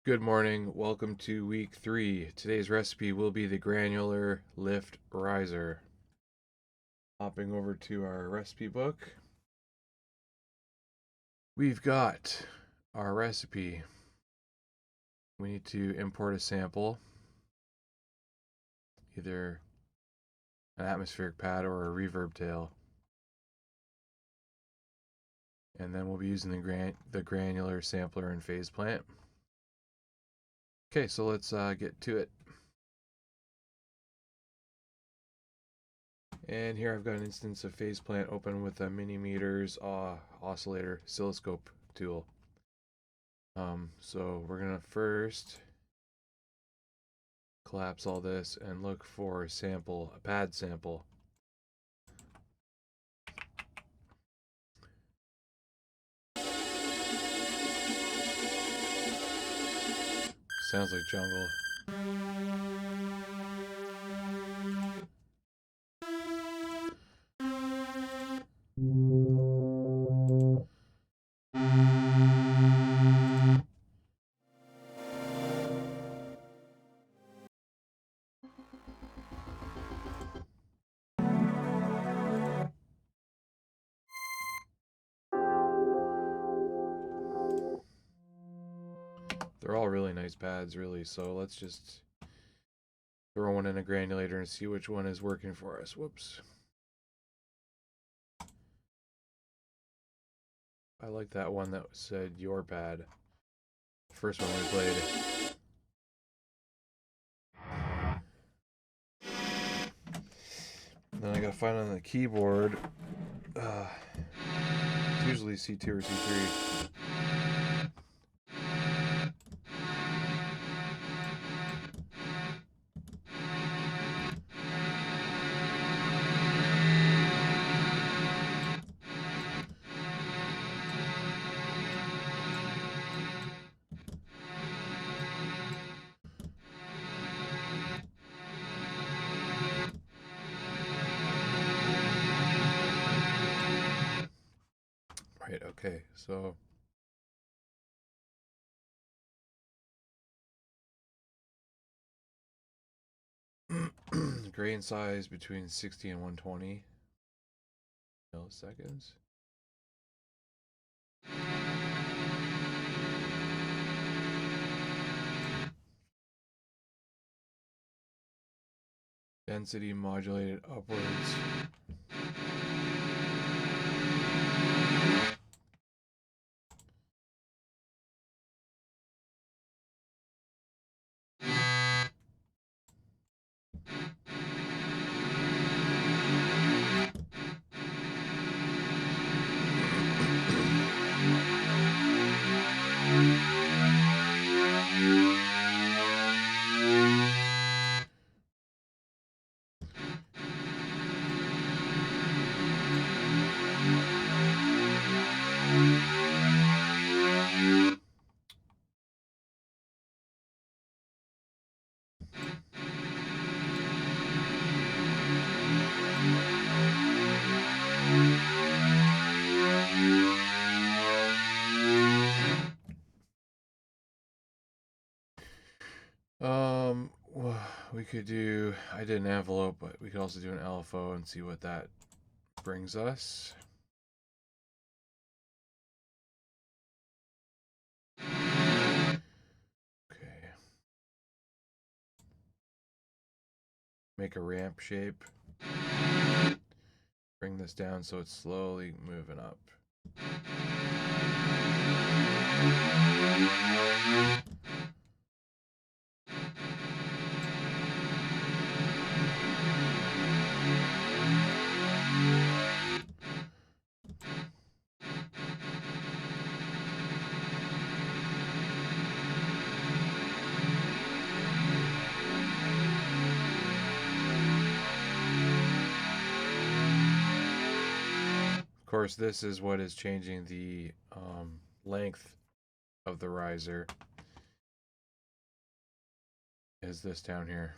Good morning. Welcome to week 3. Today's recipe will be the granular lift riser. Hopping over to our recipe book, we've got our recipe. We need to import a sample, either an atmospheric pad or a reverb tail. And then we'll be using the granular sampler and phase plant. Okay, so let's get to it. And here I've got an instance of phase plant open with a mini meters oscillator oscilloscope tool. So we're gonna first collapse all this and look for a pad sample. Sounds like jungle. They're all really nice pads, really, so let's just throw one in a granulator and see which one is working for us. Whoops. I like that one that said your pad. The first one we played. Then I gotta find on the keyboard. It's usually C2 or C3. Right, okay, so grain size between 60 and 120 milliseconds. Density modulated upwards. Um, we could do, I did an envelope, but we could also do an LFO and see what that brings us. Okay. Make a ramp shape. Bring this down so it's slowly moving up. Of course, this is what is changing the length of the riser. Is this down here?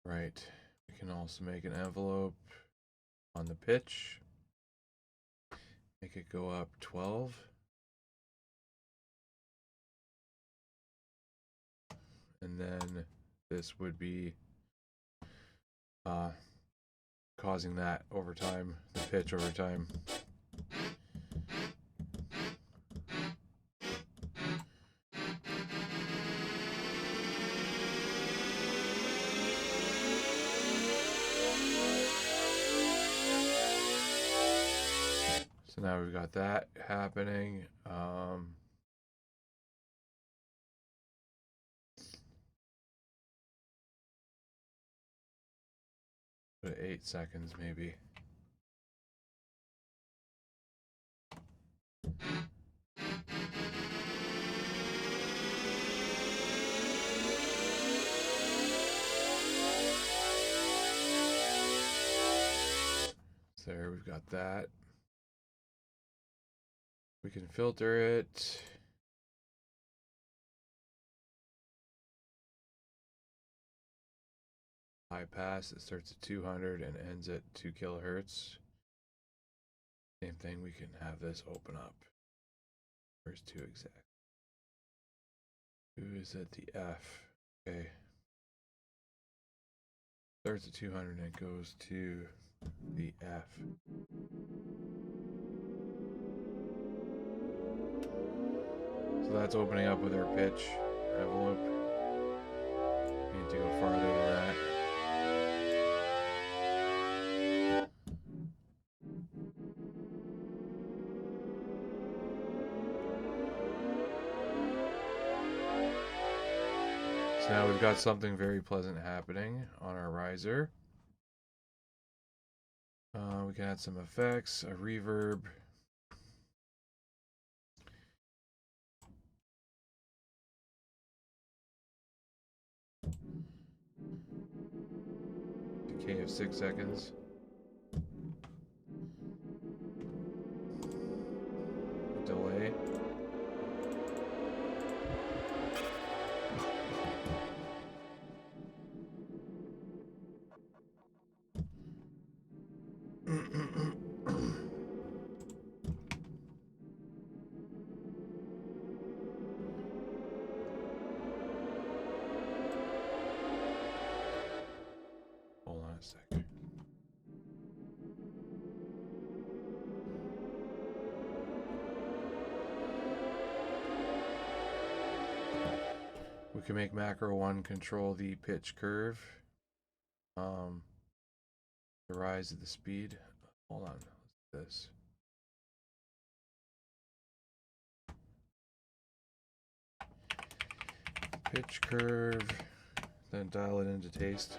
Right. We can also make an envelope. on the pitch. Make it go up 12. And then this would be causing that over time, the pitch over time. So now we've got that happening. Put 8 seconds maybe. So there, we've got that. We can filter it. High pass, it starts at 200 and ends at 2 kilohertz. Same thing, we can have this open up. Where's 2 exact? 2 is at the F. Okay. Starts at 200 and it goes to the F. So that's opening up with our pitch envelope. We need to go farther than that. So now we've got something very pleasant happening on our riser. We can add some effects, a reverb. Decay of 6 seconds. Delay. Hold on a sec. We can make macro 1 control the pitch curve. The rise of the speed. Hold on. This. Pitch curve. Then dial it into taste.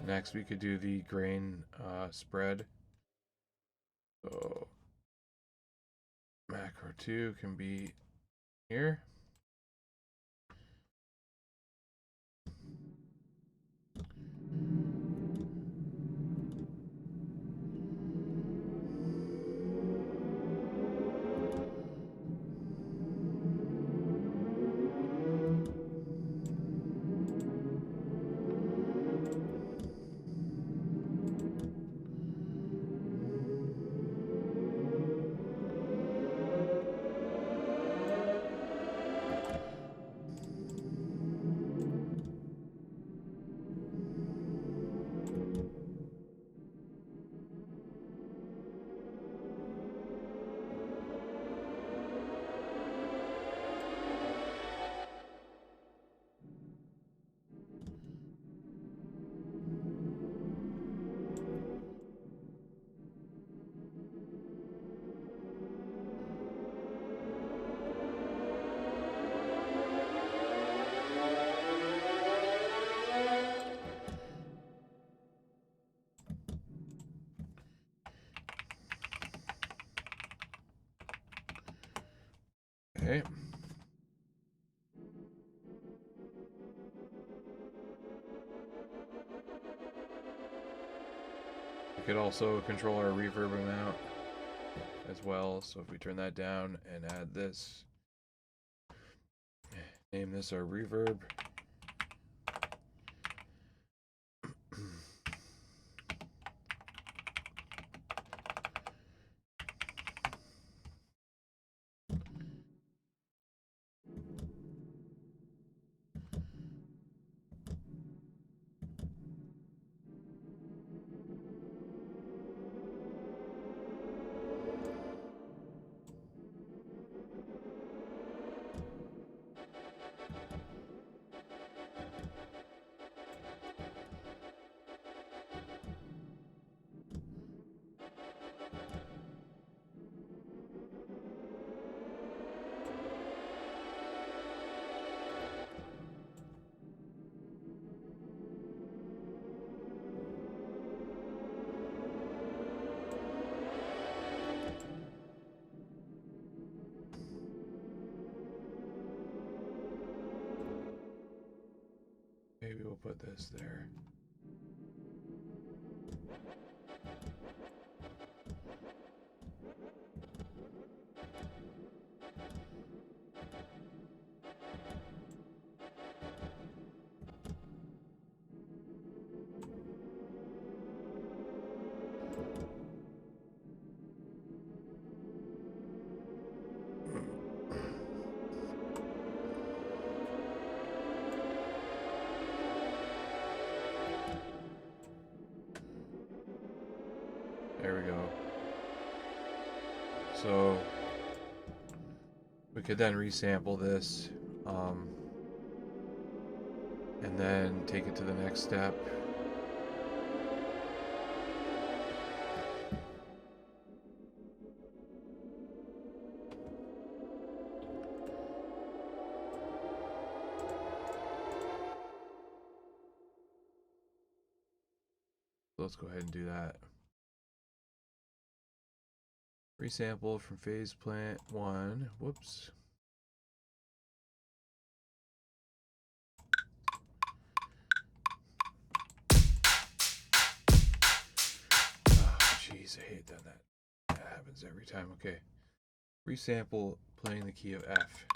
Next, we could do the grain spread. So macro 2 can be here. Okay. We could also control our reverb amount as well. So if we turn that down and add this, name this our reverb. Maybe we'll put this there. There we go. So we could then resample this and then take it to the next step. Let's go ahead and do that. Resample from phase plant 1. Whoops. Oh, jeez, I hate that. That happens every time. Okay. Resample playing the key of F.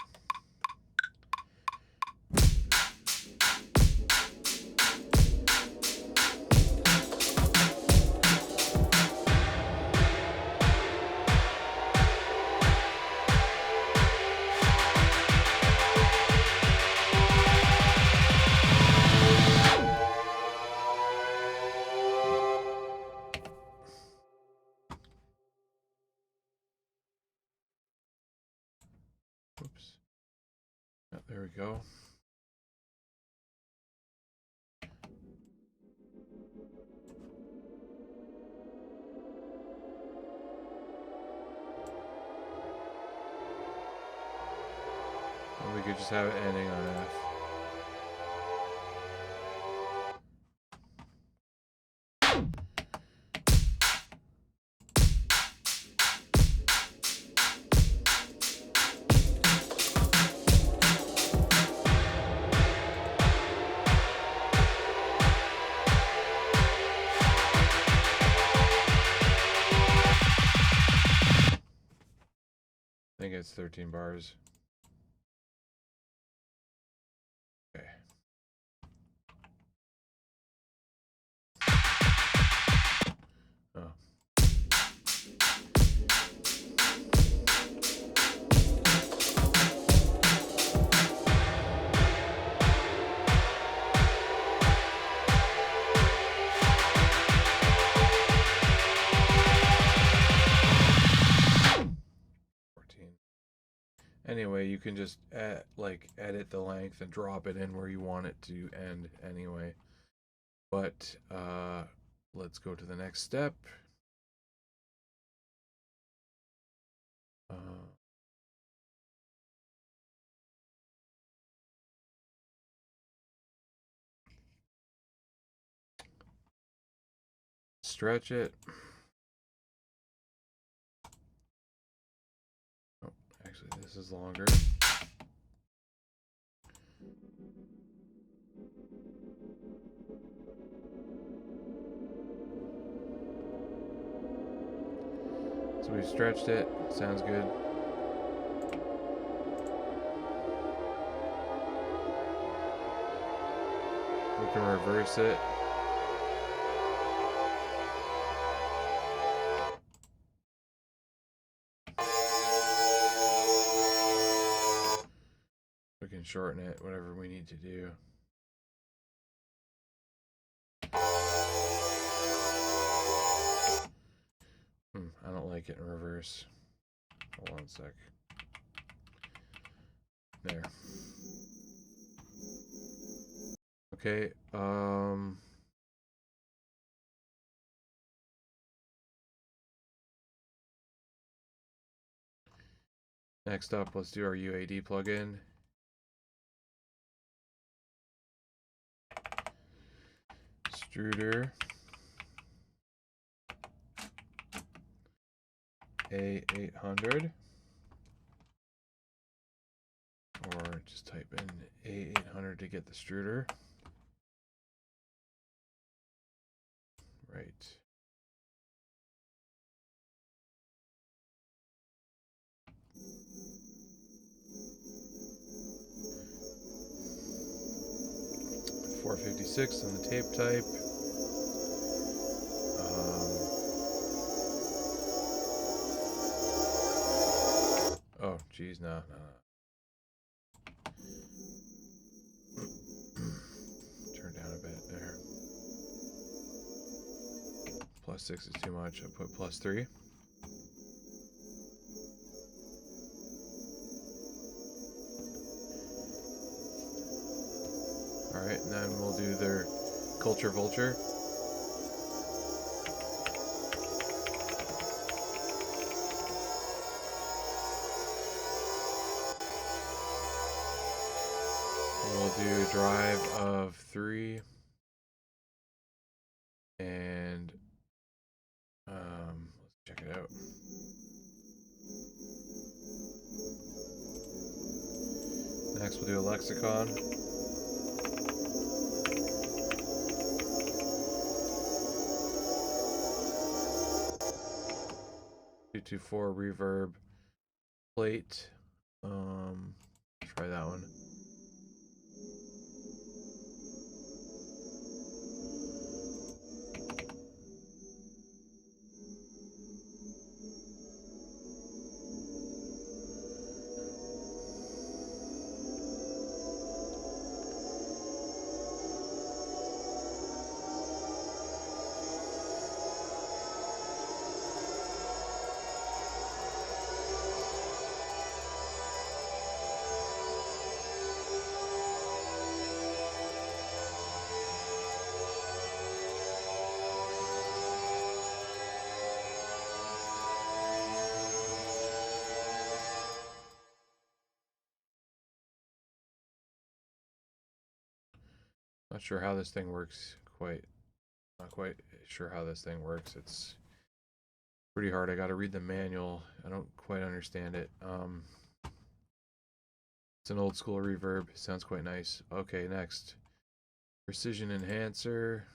Oops. Oh, there we go. Or we could just have it ending on F. I think it's 13 bars. Okay. Oh. Anyway, you can just edit the length and drop it in where you want it to end anyway. But let's go to the next step. Stretch it. Oh, actually, this This is longer. So we stretched it. Sounds good. We can reverse it. We can shorten it, whatever we need to do. I don't like it in reverse. Hold on a sec. There. Okay, next up, let's do our UAD plugin. Extruder A800, or just type in A800 to get the extruder. Right. .456 on the tape type. Oh, geez, no. Turn down a bit there. +6 is too much. I put +3. Alright, and then we'll do their Culture Vulture. We'll do a drive of 3. And let's check it out. Next we'll do a lexicon. Two 4 reverb plate. Try that one. Not sure how this thing works not quite sure how this thing works. It's pretty hard. I got to read the manual. I don't quite understand it. It's an old school reverb. Sounds quite nice. Okay, next. Precision enhancer.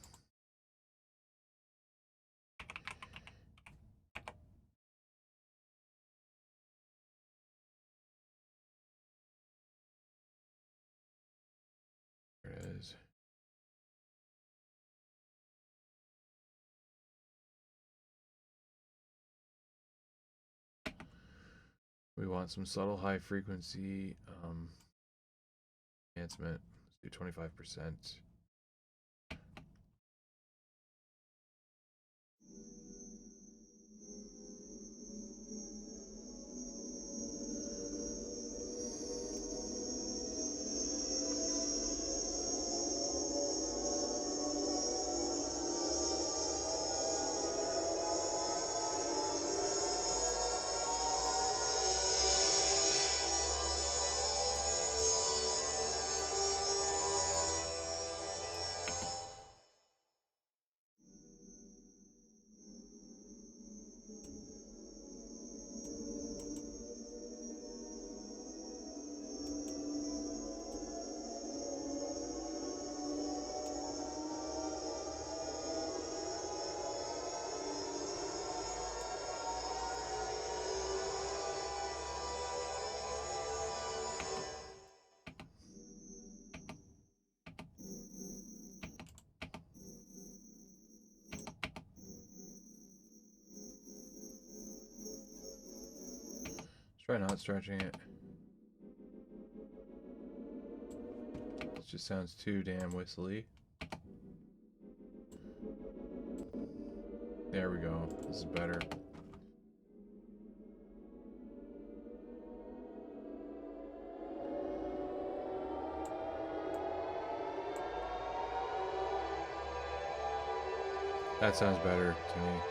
There it is. We want some subtle high frequency enhancement. Let's do 25%. Try not stretching it. It just sounds too damn whistly. There we go. This is better. That sounds better to me.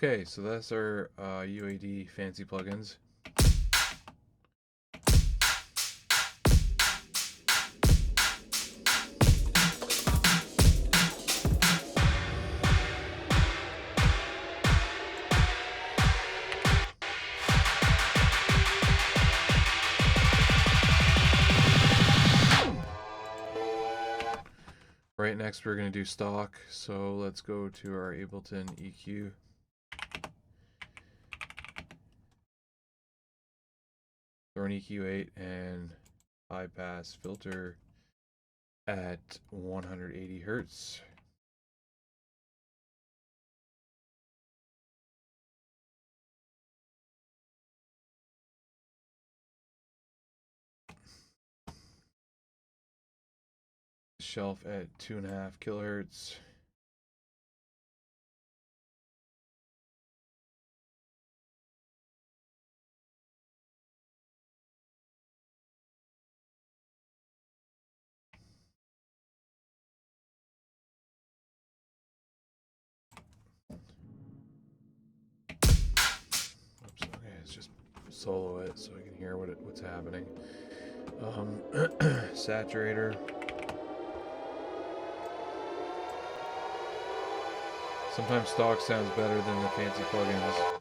Okay, so that's our UAD fancy plugins. Right next we're going to do stock, so let's go to our Ableton EQ. Throw an EQ8 and high pass filter at 180 Hertz. Shelf at 2.5 kilohertz. Oops, okay, let's just solo it so I can hear what's happening. Saturator. Sometimes stock sounds better than the fancy plugins.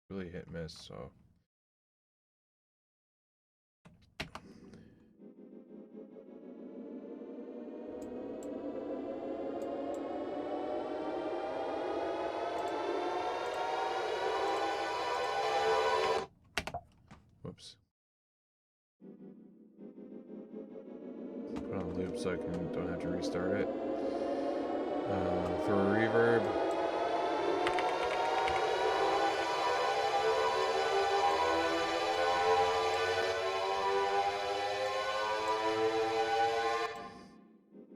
Really hit and miss, so. Whoops. Put on loop so I don't have to restart it. For a reverb.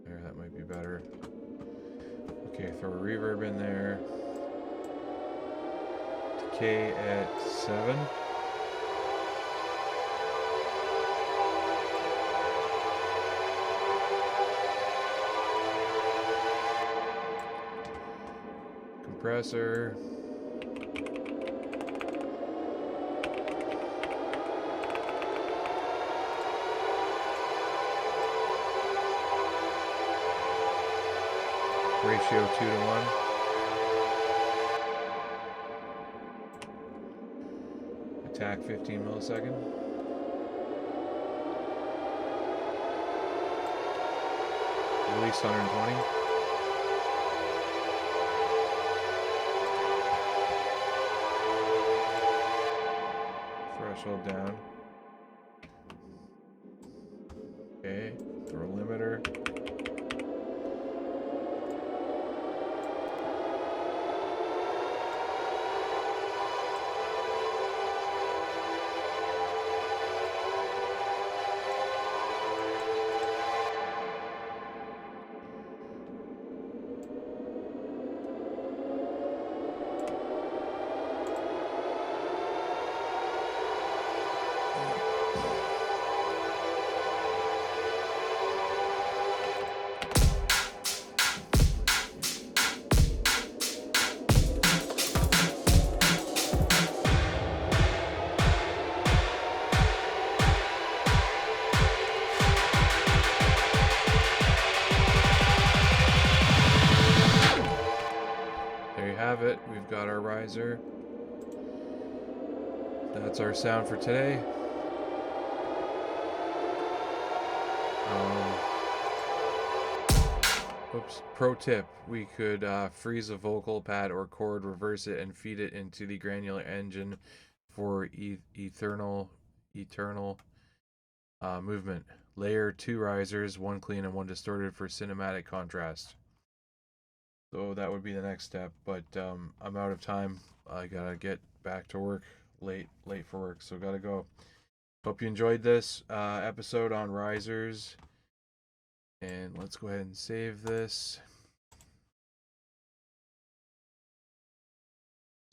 There, that might be better. Okay, throw a reverb in there. Decay at 7. Compressor. Ratio 2:1. Attack 15 millisecond. Release 120. Threshold down. Okay, throw a limiter. Have it. We've got our riser. That's our sound for today. Oops. Pro tip: we could freeze a vocal pad or chord, reverse it, and feed it into the granular engine for eternal movement. Layer 2 risers, one clean and one distorted for cinematic contrast. So that would be the next step, but I'm out of time. I gotta get back to work late for work, so gotta go. Hope you enjoyed this episode on risers, and let's go ahead and save this.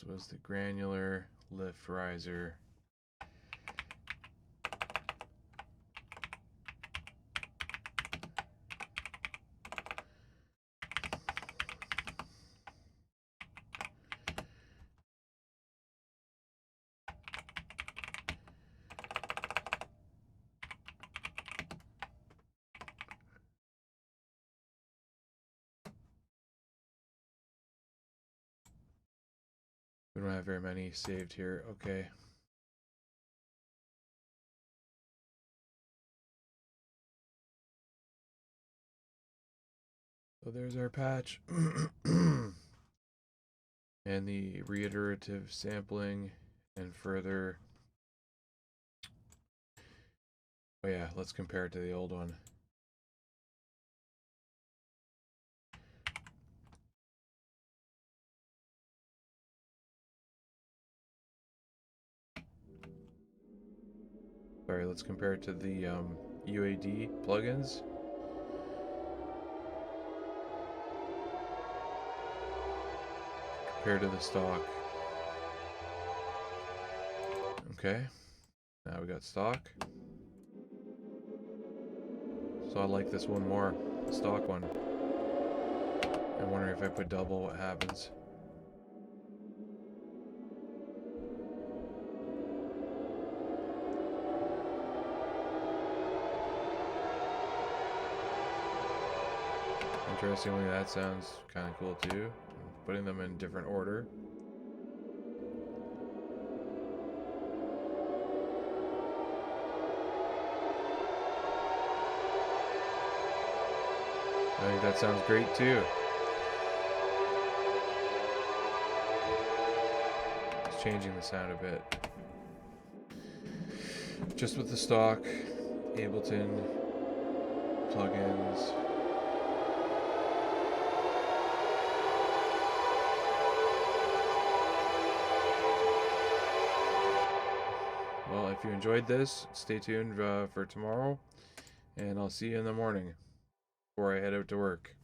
This was the granular lift riser. We don't have very many saved here. Okay. So there's our patch. And the reiterative sampling and further. Oh yeah, let's compare it to the old one. Sorry, let's compare it to the UAD plugins. Compared to the stock. Okay, now we got stock. So I like this one more, the stock one. I'm wondering if I put double, what happens. Interestingly, that sounds kind of cool too. Putting them in different order. I think that sounds great too. It's changing the sound a bit. Just with the stock Ableton plugins. Well, if you enjoyed this, stay tuned for tomorrow, and I'll see you in the morning before I head out to work.